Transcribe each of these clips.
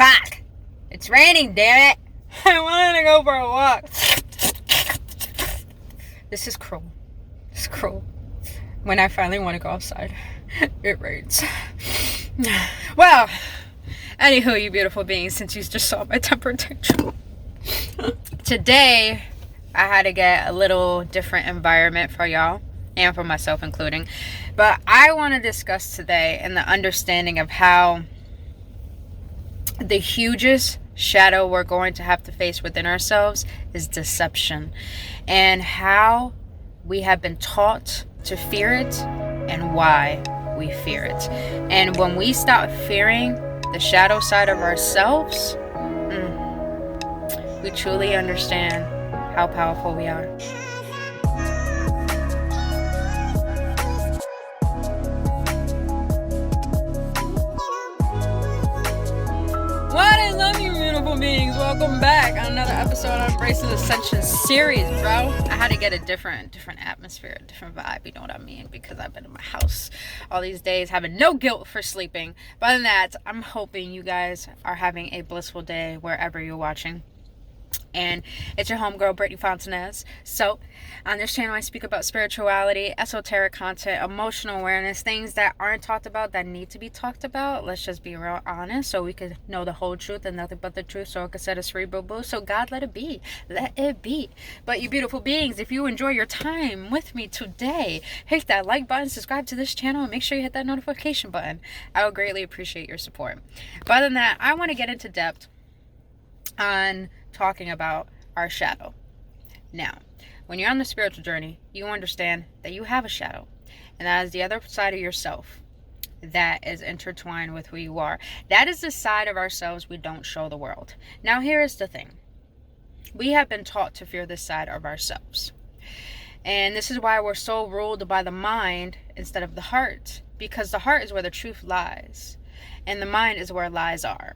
Fuck! It's raining, damn it! I wanted to go for a walk. This is cruel. It's cruel. When I finally want to go outside, it rains. Well, anywho, you beautiful beings, since you just saw my temper tantrum. Today, I had to get a little different environment for y'all, and for myself including. But I want to discuss today and the understanding of how the hugest shadow we're going to have to face within ourselves is deception, and how we have been taught to fear it and why we fear it. And when we stop fearing the shadow side of ourselves, we truly understand how powerful we are. What is up, you beautiful beings? Welcome back on another episode of Embracing Ascension series, bro. I had to get a different atmosphere, a different vibe, you know what I mean? Because I've been in my house all these days, having no guilt for sleeping. But other than that, I'm hoping you guys are having a blissful day wherever you're watching. And it's your homegirl, Brittany Fontanez. So, on this channel, I speak about spirituality, esoteric content, emotional awareness, things that aren't talked about that need to be talked about. Let's just be real honest so we could know the whole truth and nothing but the truth, so it could set us free, boo boo. So, God, let it be. Let it be. But, you beautiful beings, if you enjoy your time with me today, hit that like button, subscribe to this channel, and make sure you hit that notification button. I would greatly appreciate your support. But other than that, I want to get into depth on talking about our shadow. Now, when you're on the spiritual journey, you understand that you have a shadow, and that is the other side of yourself that is intertwined with who you are. That is the side of ourselves we don't show the world. Now, here is the thing. We have been taught to fear this side of ourselves. And this is why we're so ruled by the mind instead of the heart, because the heart is where the truth lies, and the mind is where lies are.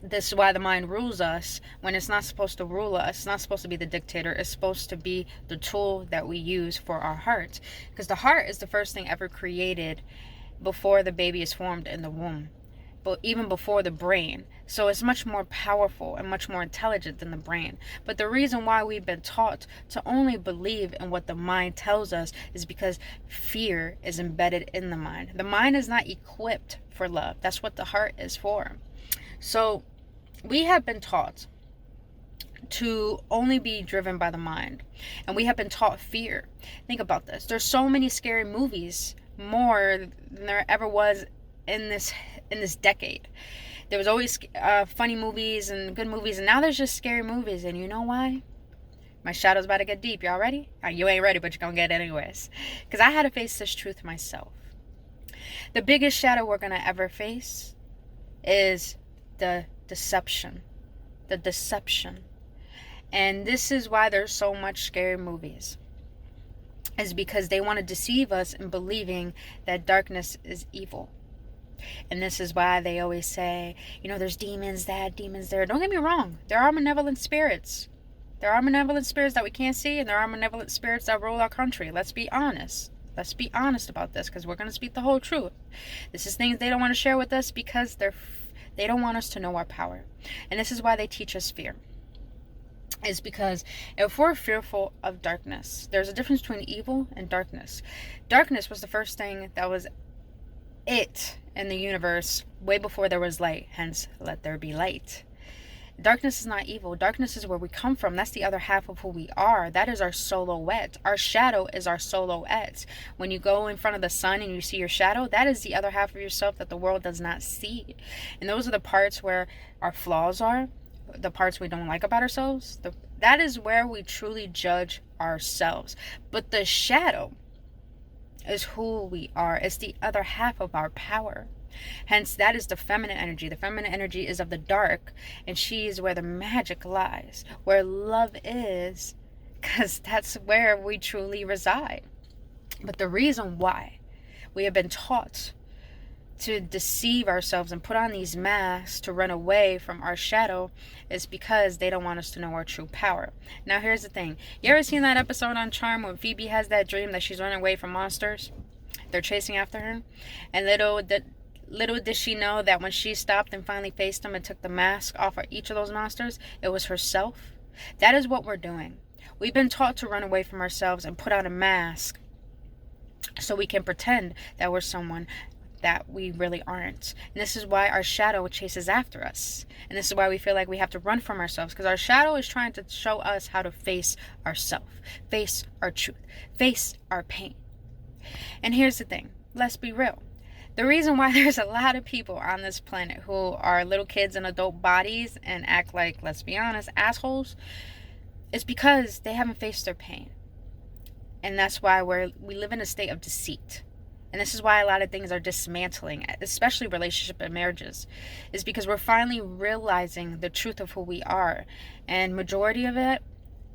This is why the mind rules us when it's not supposed to rule us. It's not supposed to be the dictator. It's supposed to be the tool that we use for our heart. Because the heart is the first thing ever created before the baby is formed in the womb. But even before the brain. So it's much more powerful and much more intelligent than the brain. But the reason why we've been taught to only believe in what the mind tells us is because fear is embedded in the mind. The mind is not equipped for love. That's what the heart is for. So we have been taught to only be driven by the mind, and we have been taught fear. Think about this. There's so many scary movies, more than there ever was in this decade. There was always funny movies and good movies, and now there's just scary movies. And you know why? My shadow's about to get deep. Y'all ready? You ain't ready, but you're gonna get it anyways, because I had to face this truth myself. The biggest shadow we're gonna ever face is the deception. And this is why there's so much scary movies, is because they want to deceive us in believing that darkness is evil. And this is why they always say, there's demons there. Don't get me wrong, there are malevolent spirits. There are malevolent spirits that we can't see, and there are malevolent spirits that rule our country. Let's be honest about this, because we're going to speak the whole truth. This is things they don't want to share with us because they don't want us to know our power. And this is why they teach us fear. Is because if we're fearful of darkness, there's a difference between evil and darkness. Darkness was the first thing that was it in the universe way before there was light. Hence, let there be light. Darkness is not evil. Darkness is where we come from. That's the other half of who we are. That is our silhouette. Our shadow is our silhouette. When you go in front of the sun and you see your shadow, that is the other half of yourself that the world does not see. And those are the parts where our flaws are, the parts we don't like about ourselves. That is where we truly judge ourselves. But the shadow is who we are. It's the other half of our power. Hence, that is the feminine energy. The feminine energy is of the dark, and she is where the magic lies, where love is, because that's where we truly reside. But the reason why we have been taught to deceive ourselves and put on these masks to run away from our shadow is because they don't want us to know our true power. Now, here's the thing. You ever seen that episode on Charm when Phoebe has that dream that she's running away from monsters? They're chasing after her, and little did she know that when she stopped and finally faced them and took the mask off of each of those monsters, it was herself. That is what we're doing. We've been taught to run away from ourselves and put on a mask so we can pretend that we're someone that we really aren't. And this is why our shadow chases after us. And this is why we feel like we have to run from ourselves, because our shadow is trying to show us how to face ourselves, face our truth, face our pain. And here's the thing, let's be real. The reason why there's a lot of people on this planet who are little kids in adult bodies and act like, let's be honest, assholes, is because they haven't faced their pain. And that's why we live in a state of deceit. And this is why a lot of things are dismantling, especially relationship and marriages, is because we're finally realizing the truth of who we are. And majority of it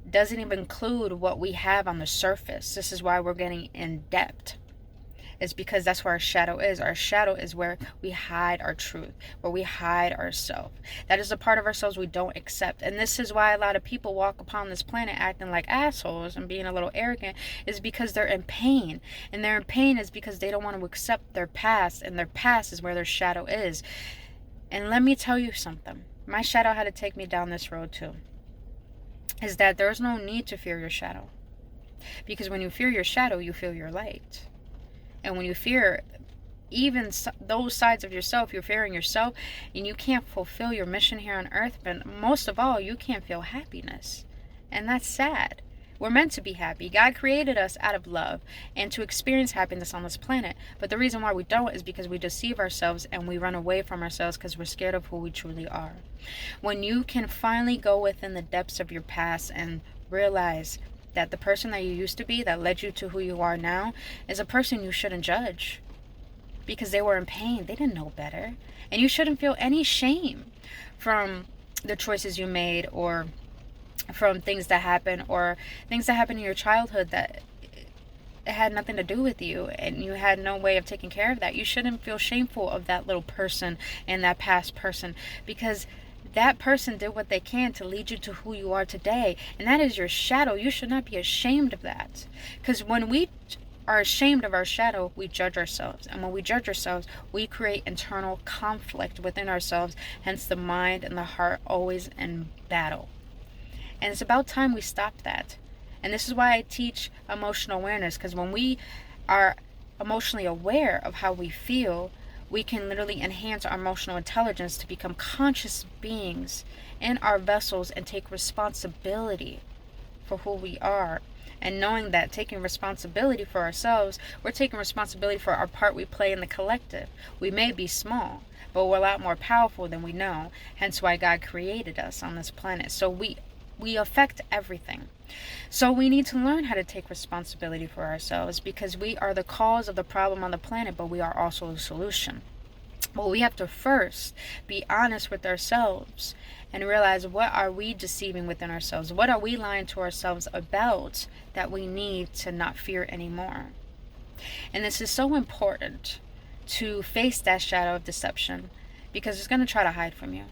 doesn't even include what we have on the surface. This is why we're getting in depth. It's because that's where our shadow is. Our shadow is where we hide our truth, where we hide ourselves. That is a part of ourselves we don't accept. And this is why a lot of people walk upon this planet acting like assholes and being a little arrogant, is because they're in pain. And they're in pain is because they don't want to accept their past, and their past is where their shadow is. And let me tell you something. My shadow had to take me down this road too. Is that there's no need to fear your shadow. Because when you fear your shadow, you feel your light. And when you fear even those sides of yourself, you're fearing yourself, and you can't fulfill your mission here on earth. But most of all, you can't feel happiness. And that's sad. We're meant to be happy. God created us out of love and to experience happiness on this planet. But the reason why we don't is because we deceive ourselves and we run away from ourselves because we're scared of who we truly are. When you can finally go within the depths of your past and realize that the person that you used to be that led you to who you are now is a person you shouldn't judge, because they were in pain. They didn't know better. And you shouldn't feel any shame from the choices you made, or from things that happen, or things that happened in your childhood that it had nothing to do with you and you had no way of taking care of that. You shouldn't feel shameful of that little person and that past person, because that person did what they can to lead you to who you are today. And that is your shadow. You should not be ashamed of that. Because when we are ashamed of our shadow, we judge ourselves. And when we judge ourselves, we create internal conflict within ourselves. Hence the mind and the heart always in battle. And it's about time we stop that. And this is why I teach emotional awareness. Because when we are emotionally aware of how we feel, we can literally enhance our emotional intelligence to become conscious beings in our vessels and take responsibility for who we are. And knowing that taking responsibility for ourselves, we're taking responsibility for our part we play in the collective. We may be small, but we're a lot more powerful than we know. Hence why God created us on this planet. So we affect everything. So we need to learn how to take responsibility for ourselves, because we are the cause of the problem on the planet, but we are also the solution. But we have to first be honest with ourselves and realize, what are we deceiving within ourselves? What are we lying to ourselves about that we need to not fear anymore? And this is so important, to face that shadow of deception, because it's going to try to hide from you.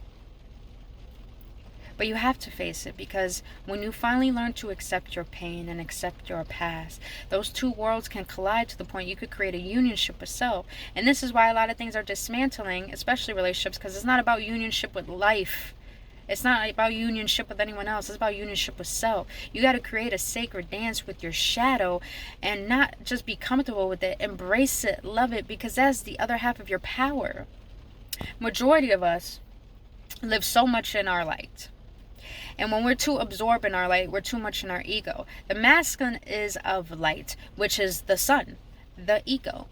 But you have to face it, because when you finally learn to accept your pain and accept your past, those two worlds can collide to the point you could create a unionship with self. And this is why a lot of things are dismantling, especially relationships, because it's not about unionship with life. It's not about unionship with anyone else. It's about unionship with self. You got to create a sacred dance with your shadow and not just be comfortable with it. Embrace it, love it, because that's the other half of your power. Majority of us live so much in our light. And when we're too absorbed in our light, we're too much in our ego. The masculine is of light, which is the sun, the ego.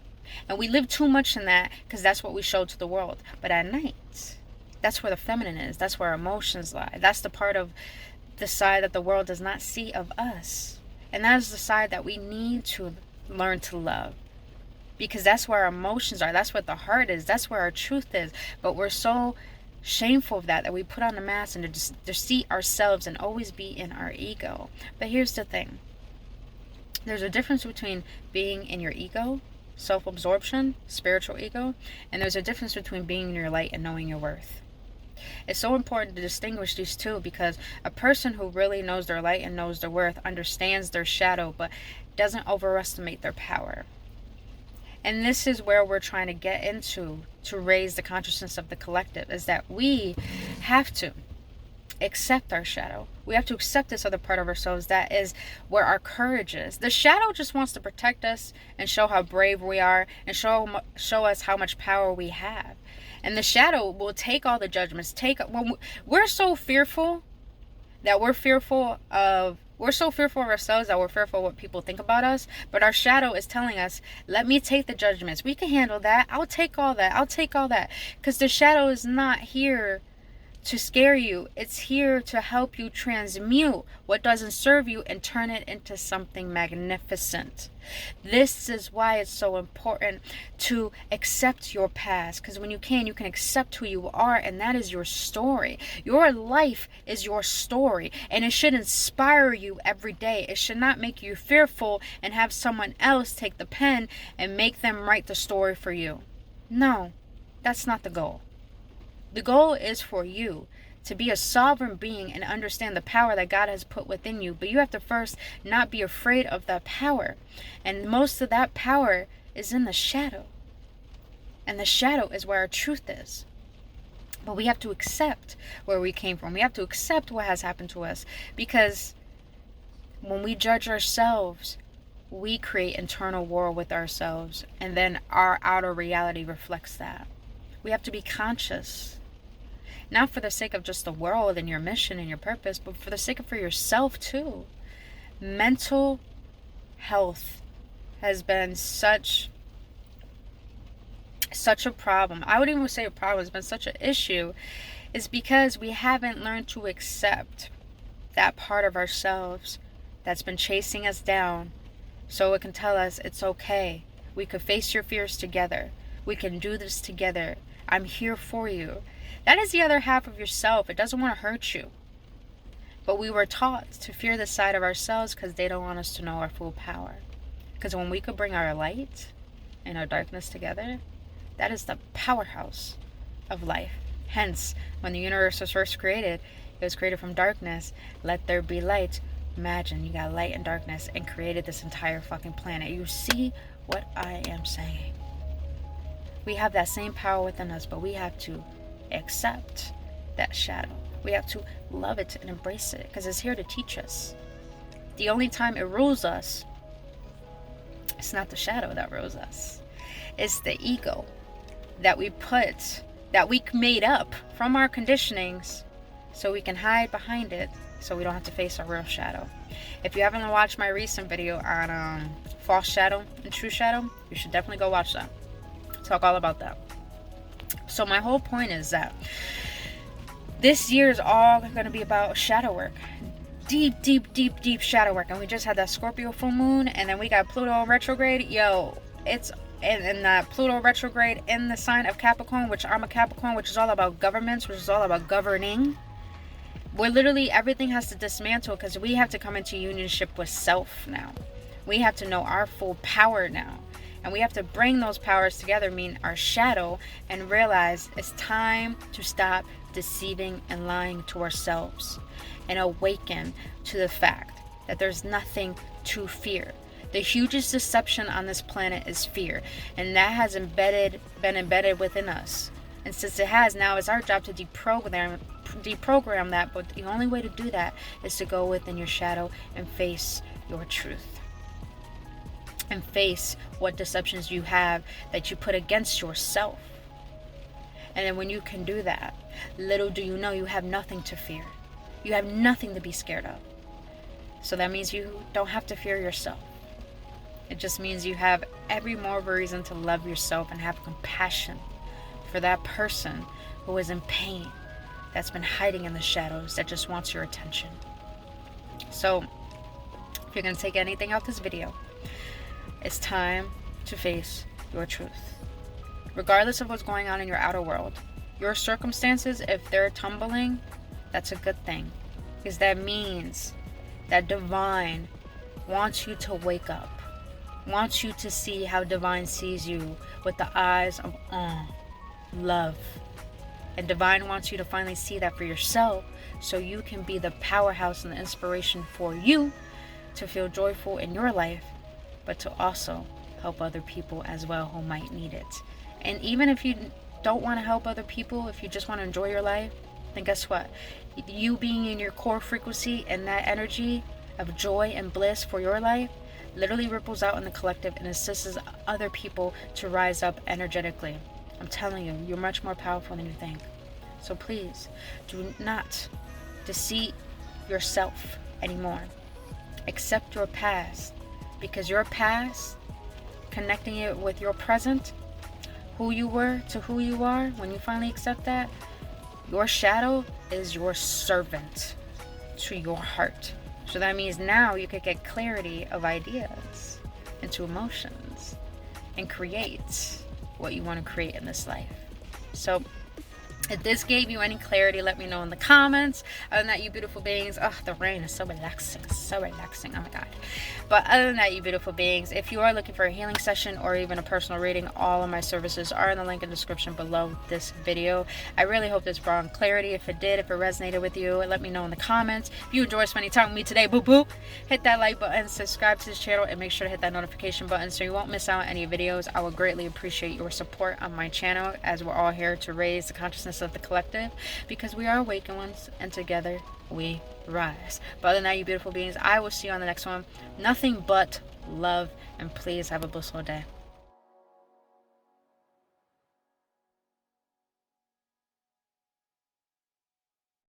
And we live too much in that because that's what we show to the world. But at night, that's where the feminine is. That's where emotions lie. That's the part of the side that the world does not see of us. And that is the side that we need to learn to love. Because that's where our emotions are. That's what the heart is. That's where our truth is. But we're so shameful of that we put on a mask and to deceive ourselves and always be in our ego. But here's the thing. There's a difference between being in your ego, self-absorption, spiritual ego, and there's a difference between being in your light and knowing your worth. It's so important to distinguish these two, because a person who really knows their light and knows their worth understands their shadow but doesn't overestimate their power. And this is where we're trying to get into to raise the consciousness of the collective is that we have to accept our shadow. We have to accept this other part of ourselves. That is where our courage is. The shadow just wants to protect us and show how brave we are and show us how much power we have. And the shadow will take all the judgments. We're so fearful that we're so fearful of ourselves that we're fearful of what people think about us. But our shadow is telling us, let me take the judgments. We can handle that. I'll take all that. Because the shadow is not here to scare you. It's here to help you transmute what doesn't serve you and turn it into something magnificent. This is why it's so important to accept your past, because when you can accept who you are, and that is your story. Your life is your story, and it should inspire you every day. It should not make you fearful and have someone else take the pen and make them write the story for you. No, that's not the goal. The goal is for you to be a sovereign being and understand the power that God has put within you. But you have to first not be afraid of that power. And most of that power is in the shadow. And the shadow is where our truth is. But we have to accept where we came from. We have to accept what has happened to us. Because when we judge ourselves, we create internal war with ourselves. And then our outer reality reflects that. We have to be conscious. Not for the sake of just the world and your mission and your purpose, but for the sake of for yourself too. Mental health has been such a problem. I wouldn't even say a problem. It's been such an issue. Is because we haven't learned to accept that part of ourselves that's been chasing us down, so it can tell us it's okay. We could face your fears together. We can do this together. I'm here for you. That is the other half of yourself. It doesn't want to hurt you. But we were taught to fear the side of ourselves because they don't want us to know our full power. Because when we could bring our light and our darkness together, that is the powerhouse of life. Hence, when the universe was first created, it was created from darkness. Let there be light. Imagine you got light and darkness and created this entire fucking planet. You see what I am saying? We have that same power within us, but we have to accept that shadow. We have to love it and embrace it because it's here to teach us. The only time it rules us, it's not the shadow that rules us. It's the ego that we made up from our conditionings so we can hide behind it so we don't have to face our real shadow. If you haven't watched my recent video on false shadow and true shadow, you should definitely go watch that. Talk all about that. So my whole point is that this year is all going to be about shadow work. Deep shadow work. And we just had that Scorpio full moon, and then we got Pluto retrograde. It's in that Pluto retrograde in the sign of Capricorn, which I'm a Capricorn, which is all about governments, which is all about governing. Where literally everything has to dismantle because we have to come into unionship with self now. We have to know our full power now. And we have to bring those powers together, mean our shadow, and realize it's time to stop deceiving and lying to ourselves and awaken to the fact that there's nothing to fear. The hugest deception on this planet is fear, and that has been embedded within us. And since it has, now it's our job to deprogram that, but the only way to do that is to go within your shadow and face your truth. And face what deceptions you have that you put against yourself. And then when you can do that, little do you know you have nothing to fear. You have nothing to be scared of. So that means you don't have to fear yourself. It just means you have every more of a reason to love yourself and have compassion for that person who is in pain, that's been hiding in the shadows, that just wants your attention. So if you're going to take anything out this video, it's time to face your truth. Regardless of what's going on in your outer world, your circumstances, if they're tumbling, that's a good thing. Because that means that divine wants you to wake up. Wants you to see how divine sees you with the eyes of awe, love. And divine wants you to finally see that for yourself so you can be the powerhouse and the inspiration for you to feel joyful in your life, but to also help other people as well who might need it. And even if you don't want to help other people, if you just want to enjoy your life, then guess what? You being in your core frequency and that energy of joy and bliss for your life literally ripples out in the collective and assists other people to rise up energetically. I'm telling you, you're much more powerful than you think. So please, do not deceive yourself anymore. Accept your past, because your past, connecting it with your present, who you were to who you are, when you finally accept that, your shadow is your servant to your heart. So that means now you could get clarity of ideas into emotions and create what you want to create in this life. So if this gave you any clarity, let me know in the comments. Other than that, you beautiful beings, the rain is so relaxing, oh my god. But other than that, you beautiful beings, if you are looking for a healing session or even a personal reading, all of my services are in the link in the description below this video. I really hope this brought on clarity. If it did, if it resonated with you, let me know in the comments. If you enjoyed spending time with me today, boo boo, hit that like button, subscribe to this channel, and make sure to hit that notification button so you won't miss out on any videos. I would greatly appreciate your support on my channel, as we're all here to raise the consciousness of the collective, because we are awakened ones, and together we rise. But other than that, you beautiful beings, I will see you on the next one. Nothing but love, and please have a blissful day.